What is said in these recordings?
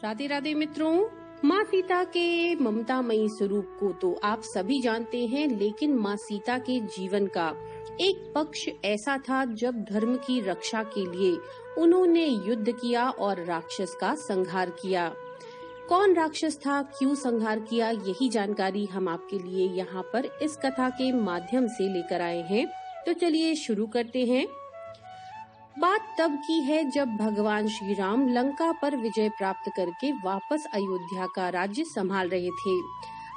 राधे राधे मित्रों, माँ सीता के ममतामयी स्वरूप को तो आप सभी जानते हैं, लेकिन माँ सीता के जीवन का एक पक्ष ऐसा था जब धर्म की रक्षा के लिए उन्होंने युद्ध किया और राक्षस का संहार किया। कौन राक्षस था, क्यों संहार किया, यही जानकारी हम आपके लिए यहाँ पर इस कथा के माध्यम से लेकर आए हैं। तो चलिए शुरू करते हैं। बात तब की है जब भगवान श्री राम लंका पर विजय प्राप्त करके वापस अयोध्या का राज्य संभाल रहे थे।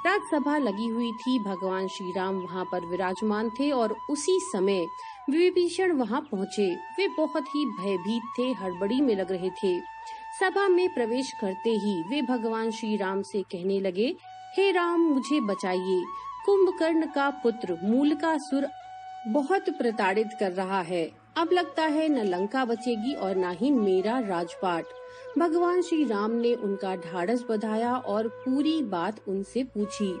राजसभा लगी हुई थी, भगवान श्री राम वहाँ पर विराजमान थे और उसी समय विभीषण वहाँ पहुँचे। वे बहुत ही भयभीत थे, हड़बड़ी में लग रहे थे। सभा में प्रवेश करते ही वे भगवान श्री राम से कहने लगे, हे राम, मुझे बचाइए। कुंभकर्ण का पुत्र मूलकासुर बहुत प्रताड़ित कर रहा है। अब लगता है न लंका बचेगी और न ही मेरा राजपाट। भगवान श्री राम ने उनका ढाढ़स बंधाया और पूरी बात उनसे पूछी।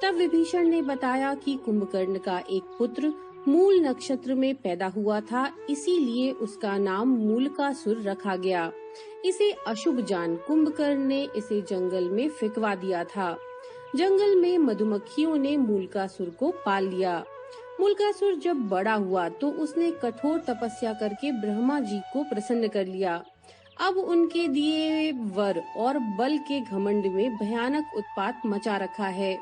तब विभीषण ने बताया कि कुंभकर्ण का एक पुत्र मूल नक्षत्र में पैदा हुआ था, इसीलिए उसका नाम मूलकासुर रखा गया। इसे अशुभ जान कुंभकर्ण ने इसे जंगल में फेंकवा दिया था। जंगल में मधुमक्खियों ने मूलकासुर को पाल लिया। मूलकासुर जब बड़ा हुआ तो उसने कठोर तपस्या करके ब्रह्मा जी को प्रसन्न कर लिया। अब उनके दिए वर और बल के घमंड में भयानक उत्पात मचा रखा है।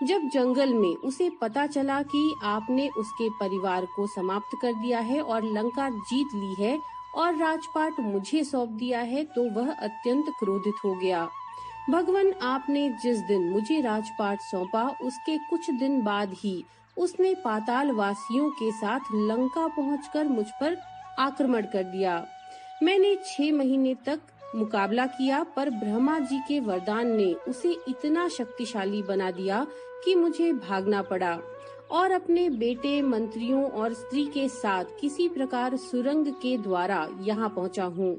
जब जंगल में उसे पता चला कि आपने उसके परिवार को समाप्त कर दिया है और लंका जीत ली है और राजपाट मुझे सौंप दिया है, तो वह अत्यंत क्रोधित हो गया। भगवान, आपने जिस दिन मुझे राजपाट सौंपा उसके कुछ दिन बाद ही उसने पाताल वासियों के साथ लंका पहुंचकर मुझ पर आक्रमण कर दिया। मैंने 6 महीने तक मुकाबला किया, पर ब्रह्मा जी के वरदान ने उसे इतना शक्तिशाली बना दिया कि मुझे भागना पड़ा और अपने बेटे, मंत्रियों और स्त्री के साथ किसी प्रकार सुरंग के द्वारा यहाँ पहुँचा हूँ।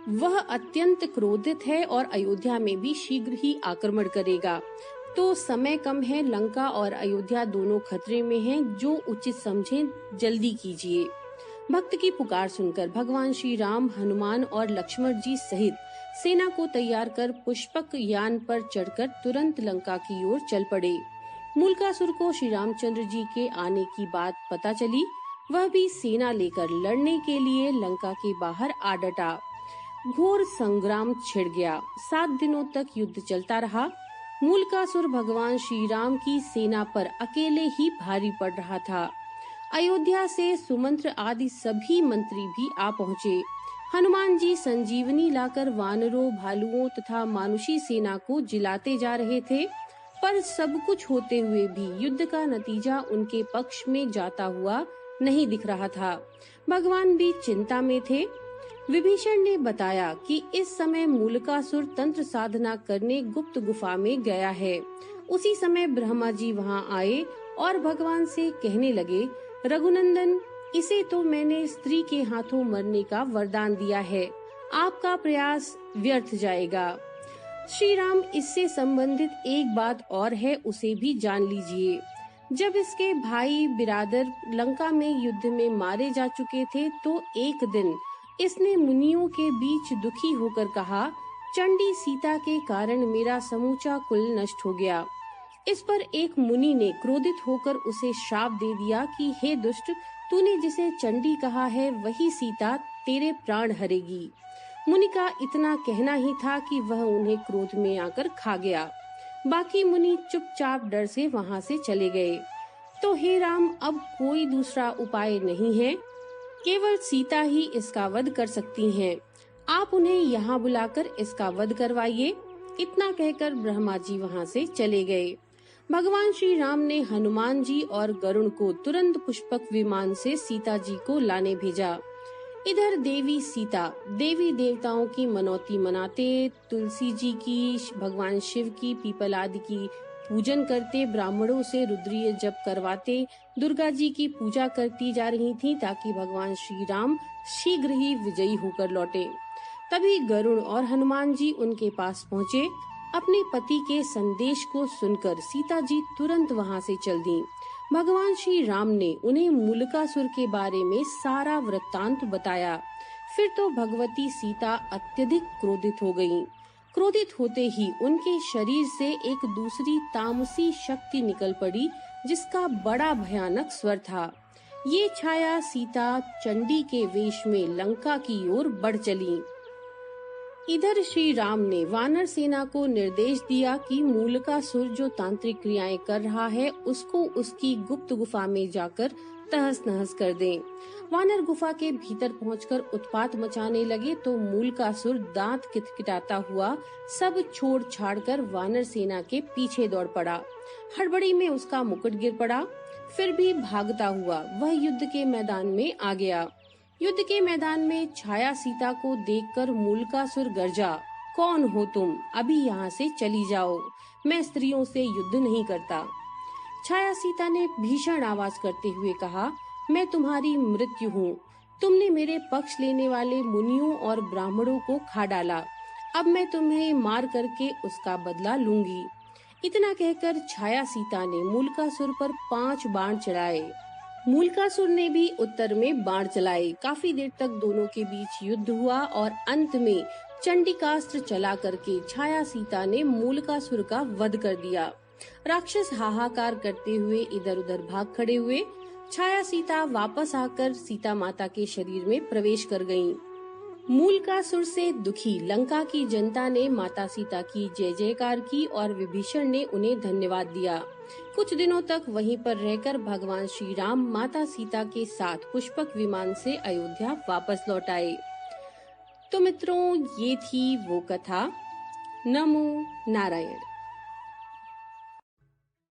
वह अत्यंत क्रोधित है और अयोध्या में भी शीघ्र ही आक्रमण करेगा। तो समय कम है, लंका और अयोध्या दोनों खतरे में हैं। जो उचित समझें जल्दी कीजिए। भक्त की पुकार सुनकर भगवान श्री राम, हनुमान और लक्ष्मण जी सहित सेना को तैयार कर पुष्पक यान पर चढ़कर तुरंत लंका की ओर चल पड़े। मूलकासुर को श्री रामचंद्र जी के आने की बात पता चली। वह भी सेना लेकर लड़ने के लिए लंका के बाहर आ डटा। घोर संग्राम छिड़ गया। 7 दिनों तक युद्ध चलता रहा। मूलकासुर भगवान श्री राम की सेना पर अकेले ही भारी पड़ रहा था। अयोध्या से सुमंत्र आदि सभी मंत्री भी आ पहुँचे। हनुमान जी संजीवनी लाकर वानरों, भालुओं तथा मानुषी सेना को जिलाते जा रहे थे, पर सब कुछ होते हुए भी युद्ध का नतीजा उनके पक्ष में जाता हुआ नहीं दिख रहा था। भगवान भी चिंता में थे। विभीषण ने बताया कि इस समय मूलकासुर तंत्र साधना करने गुप्त गुफा में गया है। उसी समय ब्रह्मा जी वहां आए और भगवान से कहने लगे, रघुनंदन, इसे तो मैंने स्त्री के हाथों मरने का वरदान दिया है, आपका प्रयास व्यर्थ जाएगा। श्री राम, इससे संबंधित एक बात और है, उसे भी जान लीजिए। जब इसके भाई बिरादर लंका में युद्ध में मारे जा चुके थे, तो एक दिन इसने मुनियों के बीच दुखी होकर कहा, चंडी सीता के कारण मेरा समूचा कुल नष्ट हो गया। इस पर एक मुनि ने क्रोधित होकर उसे श्राप दे दिया कि हे दुष्ट, तूने जिसे चंडी कहा है वही सीता तेरे प्राण हरेगी। मुनि का इतना कहना ही था कि वह उन्हें क्रोध में आकर खा गया। बाकी मुनि चुपचाप डर से वहाँ से चले गए। तो हे राम, अब कोई दूसरा उपाय नहीं है, केवल सीता ही इसका वध कर सकती हैं। आप उन्हें यहाँ बुलाकर इसका वध करवाइए। इतना कहकर ब्रह्मा जी वहाँ से चले गए। भगवान श्री राम ने हनुमान जी और गरुड़ को तुरंत पुष्पक विमान से सीता जी को लाने भेजा। इधर देवी सीता देवी देवताओं की मनौती मनाते, तुलसी जी की, भगवान शिव की, पीपल आदि की पूजन करते, ब्राह्मणों से रुद्रीय जप करवाते, दुर्गा जी की पूजा करती जा रही थी ताकि भगवान श्री राम शीघ्र ही विजयी होकर लौटे। तभी गरुड़ और हनुमान जी उनके पास पहुँचे। अपने पति के संदेश को सुनकर सीता जी तुरंत वहाँ से चल दी। भगवान श्री राम ने उन्हें मूलकासुर के बारे में सारा वृत्तांत बताया। फिर तो भगवती सीता अत्यधिक क्रोधित हो गयीं। क्रोधित होते ही उनके शरीर से एक दूसरी तामसी शक्ति निकल पड़ी, जिसका बड़ा भयानक स्वर था। ये छाया सीता चंडी के वेश में लंका की ओर बढ़ चली। इधर श्री राम ने वानर सेना को निर्देश दिया कि मूलकासुर जो तांत्रिक क्रियाएं कर रहा है, उसको उसकी गुप्त गुफा में जाकर तहस नहस कर दें। वानर गुफा के भीतर पहुंचकर उत्पात मचाने लगे तो मूलकासुर दांत किटकिटाता हुआ सब छोड़ छाड़ कर वानर सेना के पीछे दौड़ पड़ा। हड़बड़ी में उसका मुकुट गिर पड़ा, फिर भी भागता हुआ वह युद्ध के मैदान में आ गया। युद्ध के मैदान में छाया सीता को देखकर मूलकासुर गर्जा, कौन हो तुम? अभी यहाँ से चली जाओ, मैं स्त्रियों से युद्ध नहीं करता। छाया सीता ने भीषण आवाज करते हुए कहा, मैं तुम्हारी मृत्यु हूँ। तुमने मेरे पक्ष लेने वाले मुनियों और ब्राह्मणों को खा डाला, अब मैं तुम्हें मार करके उसका बदला लूंगी। इतना कहकर छाया सीता ने मूलकासुर पर 5 बाण चढ़ाए। मूलकासुर ने भी उत्तर में बाण चलाए। काफी देर तक दोनों के बीच युद्ध हुआ और अंत में चंडिकास्त्र चला करके छाया सीता ने मूलकासुर का वध कर दिया। राक्षस हाहाकार करते हुए इधर उधर भाग खड़े हुए। छाया सीता वापस आकर सीता माता के शरीर में प्रवेश कर गयीं। मूलकासुर से दुखी लंका की जनता ने माता सीता की जय जयकार की और विभीषण ने उन्हें धन्यवाद दिया। कुछ दिनों तक वहीं पर रहकर भगवान श्री राम माता सीता के साथ पुष्पक विमान से अयोध्या वापस लौट आए। तो मित्रों, ये थी वो कथा। नमो नारायण।